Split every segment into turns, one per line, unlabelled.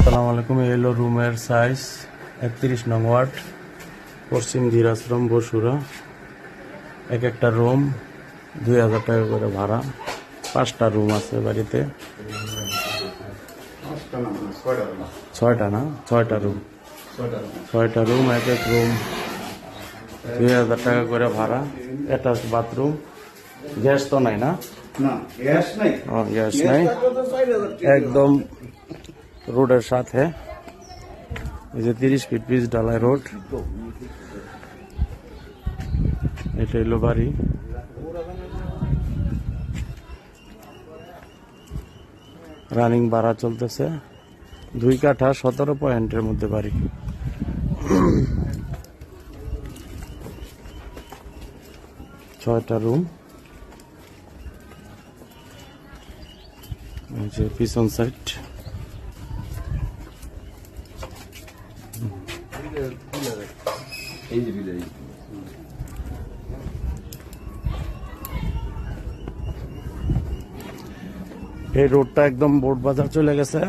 আসসালামু আলাইকুম। এই হলো রুমের সাইজ 31 নং ওয়ার্ড, পশ্চিম ধীরাশ্রম, বসুরা। এক একটা রুম 2000 টাকা করে ভাড়া। 5টা রুম আছে বাড়িতে। 6টা রুম। 6টা রুম, এক এক রুম 2000 টাকা করে ভাড়া। Attach bathroom. গ্যাস তো নাই না? গ্যাস নাই। একদম রোডের সাথে। এই যে 30 ফিট পিচ ঢালাই রোড। এটা হলো বাড়ি। রানিং ভাড়া চলতেছে 2 কাঠা 17 পয়েন্টের মধ্যে বাড়ি। ছয়টা রুম। এই যে পিছন সাইড। এই রোডটা একদম বোর্ড বাজার চলে গেছে।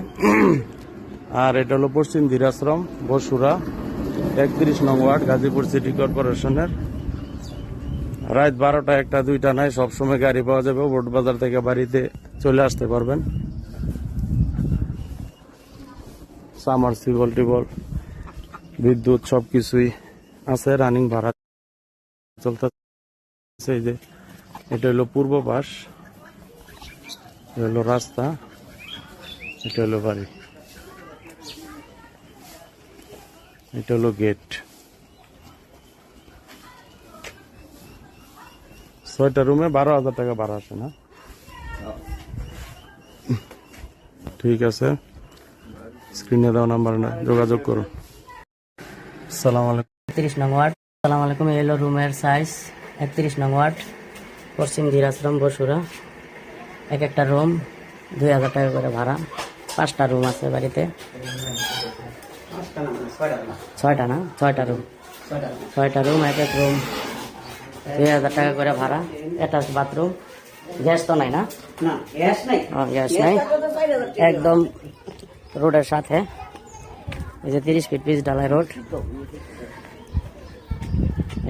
আর এটা হলো পশ্চিম ধীরাশ্রম, বসুরা, 31 নং ওয়ার্ড, গাজীপুর সিটি কর্পোরেশনের। রাত 12টা, 1টা, 2টা নাই, সবসময় গাড়ি পাওয়া যাবে। বোর্ড বাজার থেকে বাড়িতে চলে আসতে পারবেন। সামারসিবল টিবল, বিদ্যুৎ সবকিছুই আছে। রানিং ভাড়া চলতেছে। এই যে এটা হলো পূর্ব পাশ, এটা হলো রাস্তা, এটা হলো বাড়ি, এটা হলো গেট। 6টা রুমে 12,000 টাকা ভাড়া আসে না? ঠিক আছে, স্ক্রিনে দেওয়া নাম্বার না যোগাযোগ করুন। আসসালামু আলাইকুম।
31 নং ওয়ার্ড। আসসালামু আলাইকুম। এই হলো রুমের সাইজ 31 নং ওয়ার্ড, পশ্চিম ধীরাশ্রম, বসুরা। এক একটা রুম 2000 টাকা করে ভাড়া। 5টা রুম আছে বাড়িতে। 6টা রুম। 6টা রুম, এক এক রুম 2000 টাকা করে ভাড়া। Attach bathroom. গ্যাস তো নাই না? গ্যাস নাই। একদম রোডের সাথে। এই যে 30 ফিট পিচ ঢালাই রোড।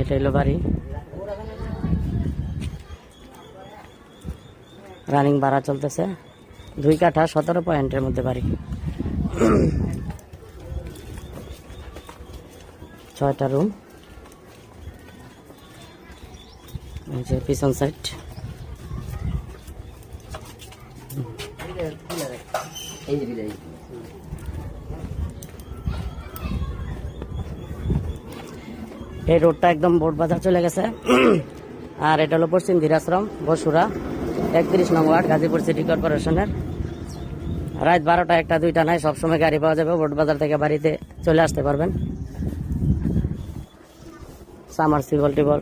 এটা হলো বাড়ি। রানিং ভাড়া চলতেছে 2 কাঠা 17 পয়েন্টের মধ্যে বাড়ি। 6টা রুম। এই যে পিছন সাইড। এই রোডটা একদম বোর্ড বাজার চলে গেছে। আর এটা হলো পশ্চিম ধীরাশ্রম, বসুরা, 31 নং ওয়ার্ড, গাজীপুর সিটি কর্পোরেশনের। রাত 12টা, 1টা, 2টা নাই, সবসময় গাড়ি পাওয়া যাবে। বোর্ড বাজার থেকে বাড়িতে চলে আসতে পারবেন। সামারসিবল টিবল,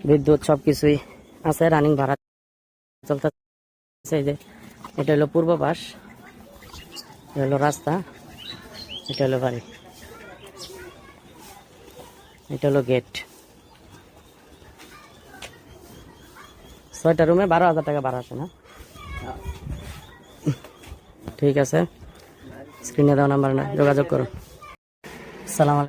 বিদ্যুৎ সবকিছুই আছে। রানিং ভাড়া চলতেছে। এই যে এটা হলো পূর্ব পাশ, এটা হলো রাস্তা, এটা হলো বাড়ি, এটা হলো গেট। 6টা রুমে 12,000 টাকা ভাড়া আসে না? ঠিক আছে, স্ক্রিনে দেওয়া নাম্বার না যোগাযোগ করুন। আসসালামু আলাইকুম।